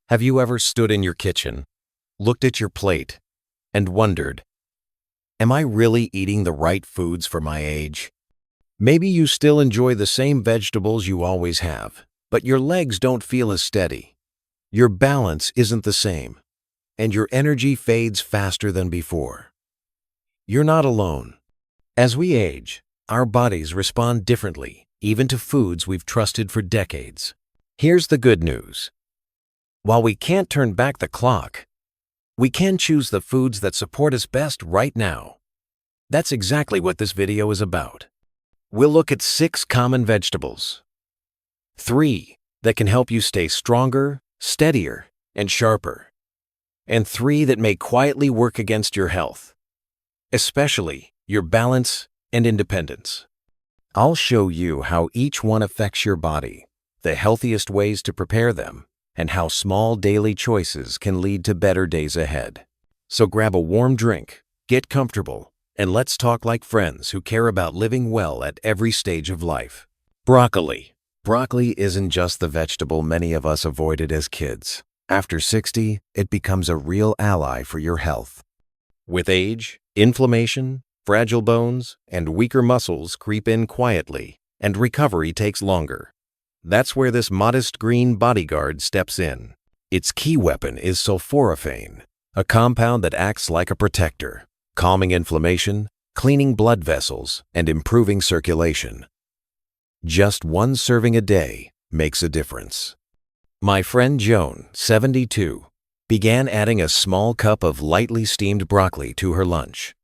Have you ever stood in your kitchen, looked at your plate, and wondered, am I really eating the right foods for my age? Maybe you still enjoy the same vegetables you always have, but your legs don't feel as steady. Your balance isn't the same, and your energy fades faster than before. You're not alone. As we age, our bodies respond differently, even to foods we've trusted for decades. Here's the good news. While we can't turn back the clock, we can choose the foods that support us best right now. That's exactly what this video is about. We'll look at 6 common vegetables, 3 that can help you stay stronger, steadier, and sharper, and 3 that may quietly work against your health, especially your balance and independence. I'll show you how each one affects your body, the healthiest ways to prepare them, and how small daily choices can lead to better days ahead. So grab a warm drink, get comfortable, and let's talk like friends who care about living well at every stage of life. Broccoli. Broccoli isn't just the vegetable many of us avoided as kids. After 60, it becomes a real ally for your health. With age, inflammation, fragile bones, and weaker muscles creep in quietly, and recovery takes longer. That's where this modest green bodyguard steps in. Its key weapon is sulforaphane, a compound that acts like a protector, calming inflammation, cleaning blood vessels, and improving circulation. Just 1 serving a day makes a difference. My friend Joan, 72, began adding a small cup of lightly steamed broccoli to her lunch.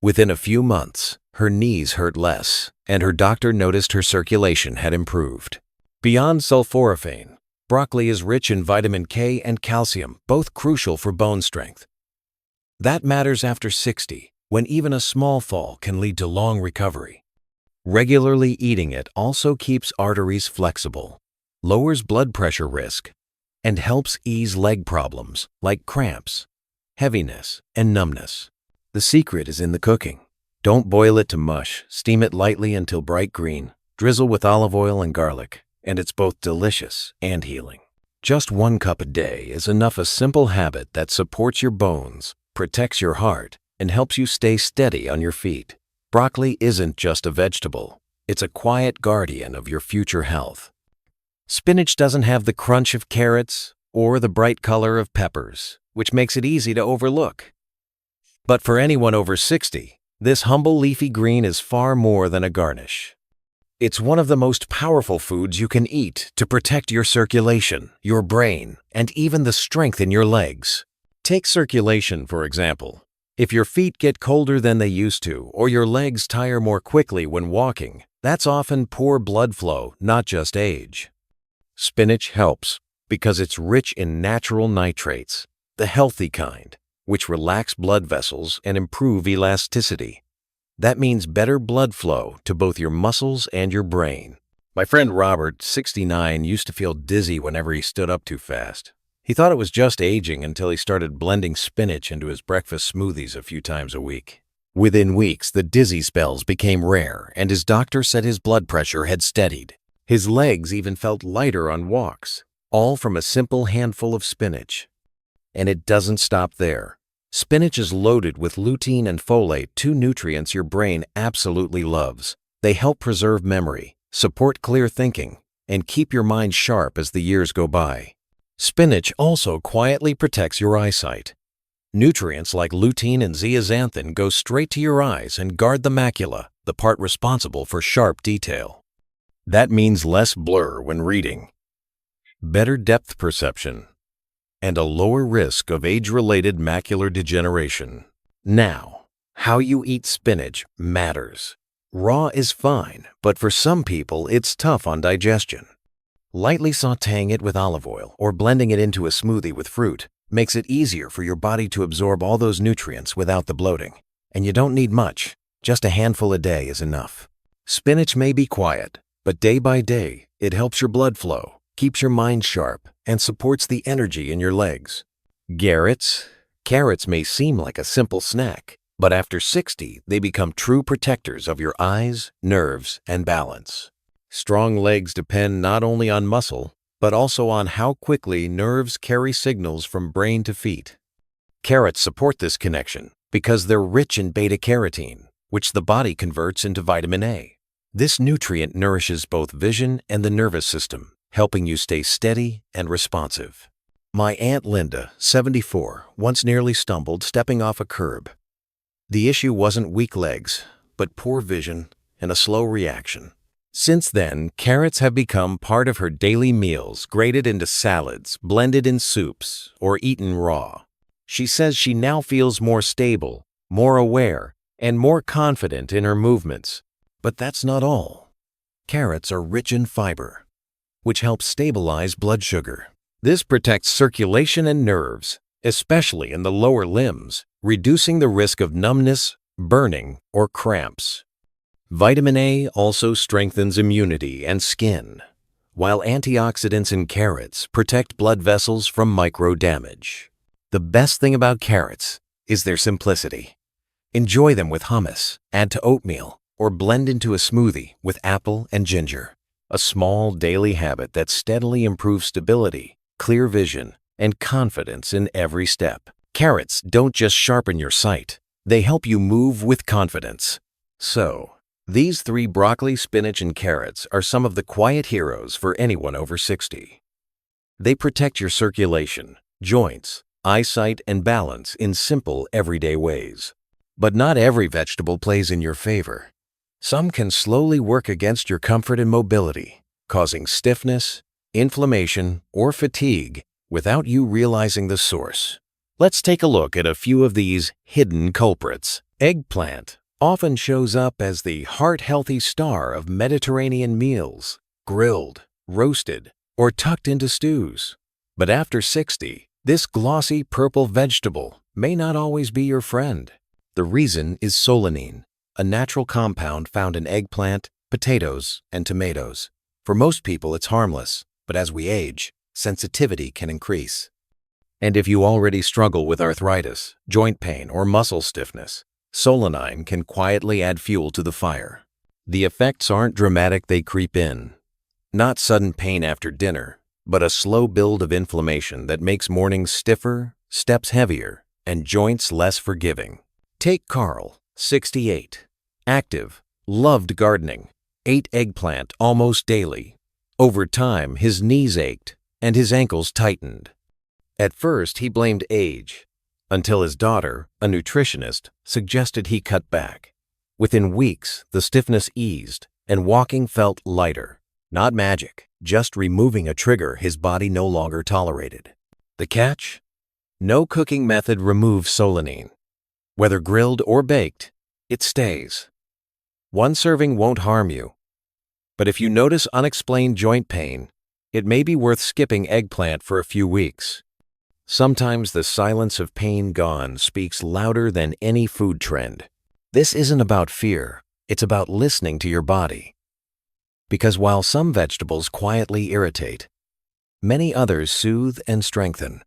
Within a few months, her knees hurt less, and her doctor noticed her circulation had improved. Beyond sulforaphane, broccoli is rich in vitamin K and calcium, both crucial for bone strength. That matters after 60, when even a small fall can lead to long recovery. Regularly eating it also keeps arteries flexible, lowers blood pressure risk, and helps ease leg problems like cramps, heaviness, and numbness. The secret is in the cooking. Don't boil it to mush. Steam it lightly until bright green. Drizzle with olive oil and garlic, and it's both delicious and healing. Just 1 cup a day is enough. A simple habit that supports your bones, protects your heart, and helps you stay steady on your feet. Broccoli isn't just a vegetable. It's a quiet guardian of your future health. Spinach doesn't have the crunch of carrots or the bright color of peppers, which makes it easy to overlook. But for anyone over 60, this humble leafy green is far more than a garnish. It's one of the most powerful foods you can eat to protect your circulation, your brain, and even the strength in your legs. Take circulation, for example. If your feet get colder than they used to, or your legs tire more quickly when walking, that's often poor blood flow, not just age. Spinach helps because it's rich in natural nitrates, the healthy kind, which relax blood vessels and improve elasticity. That means better blood flow to both your muscles and your brain. My friend Robert, 69, used to feel dizzy whenever he stood up too fast. He thought it was just aging until he started blending spinach into his breakfast smoothies a few times a week. Within weeks, the dizzy spells became rare, and his doctor said his blood pressure had steadied. His legs even felt lighter on walks, all from a simple handful of spinach. And it doesn't stop there. Spinach is loaded with lutein and folate, 2 nutrients your brain absolutely loves. They help preserve memory, support clear thinking, and keep your mind sharp as the years go by. Spinach also quietly protects your eyesight. Nutrients like lutein and zeaxanthin go straight to your eyes and guard the macula, the part responsible for sharp detail. That means less blur when reading, better depth perception, and a lower risk of age-related macular degeneration. Now, how you eat spinach matters. Raw is fine, but for some people it's tough on digestion. Lightly sautéing it with olive oil or blending it into a smoothie with fruit makes it easier for your body to absorb all those nutrients without the bloating. And you don't need much. Just a handful a day is enough. Spinach may be quiet, but day by day, it helps your blood flow, keeps your mind sharp, and supports the energy in your legs. Carrots may seem like a simple snack, but after 60, they become true protectors of your eyes, nerves, and balance. Strong legs depend not only on muscle, but also on how quickly nerves carry signals from brain to feet. Carrots support this connection because they're rich in beta-carotene, which the body converts into vitamin A. This nutrient nourishes both vision and the nervous system, helping you stay steady and responsive. My Aunt Linda, 74, once nearly stumbled stepping off a curb. The issue wasn't weak legs, but poor vision and a slow reaction. Since then, carrots have become part of her daily meals, grated into salads, blended in soups, or eaten raw. She says she now feels more stable, more aware, and more confident in her movements. But that's not all. Carrots are rich in fiber, which helps stabilize blood sugar. This protects circulation and nerves, especially in the lower limbs, reducing the risk of numbness, burning, or cramps. Vitamin A also strengthens immunity and skin, while antioxidants in carrots protect blood vessels from micro damage. The best thing about carrots is their simplicity. Enjoy them with hummus, add to oatmeal, or blend into a smoothie with apple and ginger. A small daily habit that steadily improves stability, clear vision, and confidence in every step. Carrots don't just sharpen your sight, they help you move with confidence. So, these 3 broccoli, spinach, and carrots are some of the quiet heroes for anyone over 60. They protect your circulation, joints, eyesight, and balance in simple, everyday ways. But not every vegetable plays in your favor. Some can slowly work against your comfort and mobility, causing stiffness, inflammation, or fatigue without you realizing the source. Let's take a look at a few of these hidden culprits. Eggplant often shows up as the heart-healthy star of Mediterranean meals, grilled, roasted, or tucked into stews. But after 60, this glossy purple vegetable may not always be your friend. The reason is solanine, a natural compound found in eggplant, potatoes, and tomatoes. For most people, it's harmless, but as we age, sensitivity can increase. And if you already struggle with arthritis, joint pain, or muscle stiffness, solanine can quietly add fuel to the fire. The effects aren't dramatic, they creep in. Not sudden pain after dinner, but a slow build of inflammation that makes mornings stiffer, steps heavier, and joints less forgiving. Take Carl, 68. Active, loved gardening, ate eggplant almost daily. Over time, his knees ached and his ankles tightened. At first, he blamed age, until his daughter, a nutritionist, suggested he cut back. Within weeks, the stiffness eased and walking felt lighter. Not magic, just removing a trigger his body no longer tolerated. The catch? No cooking method removes solanine. Whether grilled or baked, it stays. One serving won't harm you. But if you notice unexplained joint pain, it may be worth skipping eggplant for a few weeks. Sometimes the silence of pain gone speaks louder than any food trend. This isn't about fear, it's about listening to your body. Because while some vegetables quietly irritate, many others soothe and strengthen,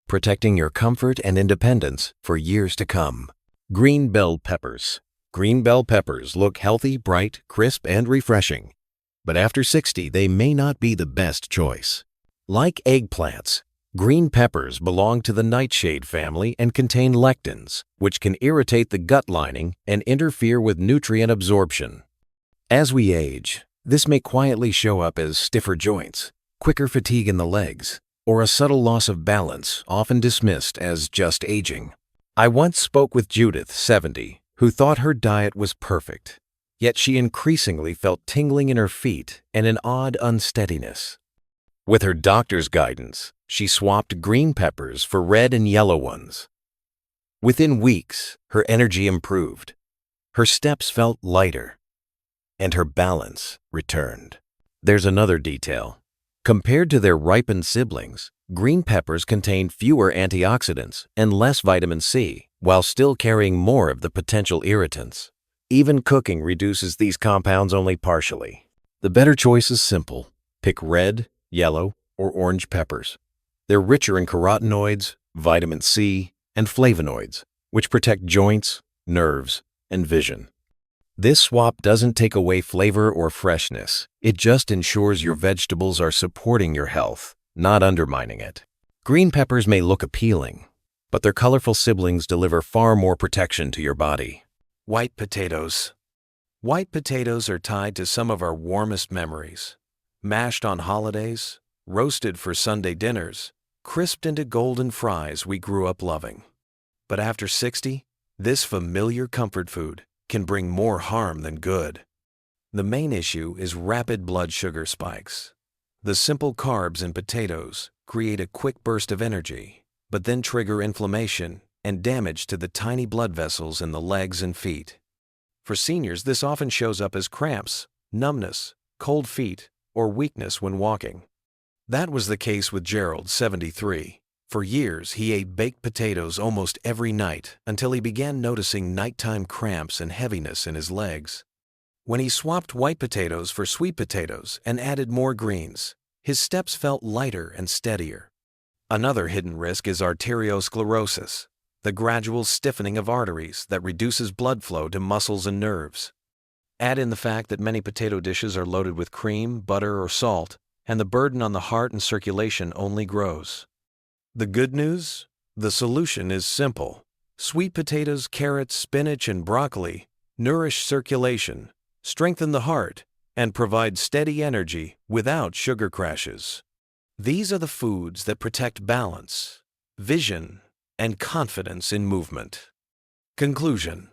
protecting your comfort and independence for years to come. Green bell peppers. Green bell peppers look healthy, bright, crisp, and refreshing. But after 60, they may not be the best choice. Like eggplants, green peppers belong to the nightshade family and contain lectins, which can irritate the gut lining and interfere with nutrient absorption. As we age, this may quietly show up as stiffer joints, quicker fatigue in the legs, or a subtle loss of balance, often dismissed as just aging. I once spoke with Judith, 70, who thought her diet was perfect, yet she increasingly felt tingling in her feet and an odd unsteadiness. With her doctor's guidance, she swapped green peppers for red and yellow ones. Within weeks, her energy improved, her steps felt lighter, and her balance returned. There's another detail. Compared to their ripened siblings, green peppers contain fewer antioxidants and less vitamin C, while still carrying more of the potential irritants. Even cooking reduces these compounds only partially. The better choice is simple. Pick red, yellow, or orange peppers. They're richer in carotenoids, vitamin C, and flavonoids, which protect joints, nerves, and vision. This swap doesn't take away flavor or freshness. It just ensures your vegetables are supporting your health, not undermining it. Green peppers may look appealing, but their colorful siblings deliver far more protection to your body. White potatoes. White potatoes are tied to some of our warmest memories. Mashed on holidays, roasted for Sunday dinners, crisped into golden fries we grew up loving. But after 60, this familiar comfort food can bring more harm than good. The main issue is rapid blood sugar spikes. The simple carbs in potatoes create a quick burst of energy, but then trigger inflammation and damage to the tiny blood vessels in the legs and feet. For seniors, this often shows up as cramps, numbness, cold feet, or weakness when walking. That was the case with Gerald, 73. For years, he ate baked potatoes almost every night until he began noticing nighttime cramps and heaviness in his legs. When he swapped white potatoes for sweet potatoes and added more greens, his steps felt lighter and steadier. Another hidden risk is arteriosclerosis, the gradual stiffening of arteries that reduces blood flow to muscles and nerves. Add in the fact that many potato dishes are loaded with cream, butter, or salt, and the burden on the heart and circulation only grows. The good news? The solution is simple. Sweet potatoes, carrots, spinach, and broccoli nourish circulation, strengthen the heart, and provide steady energy without sugar crashes. These are the foods that protect balance, vision, and confidence in movement. Conclusion.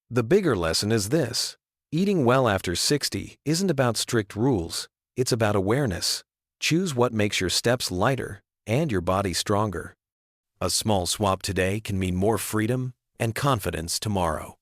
The bigger lesson is this: eating well after 60 isn't about strict rules, it's about awareness. Choose what makes your steps lighter and your body stronger. A small swap today can mean more freedom and confidence tomorrow.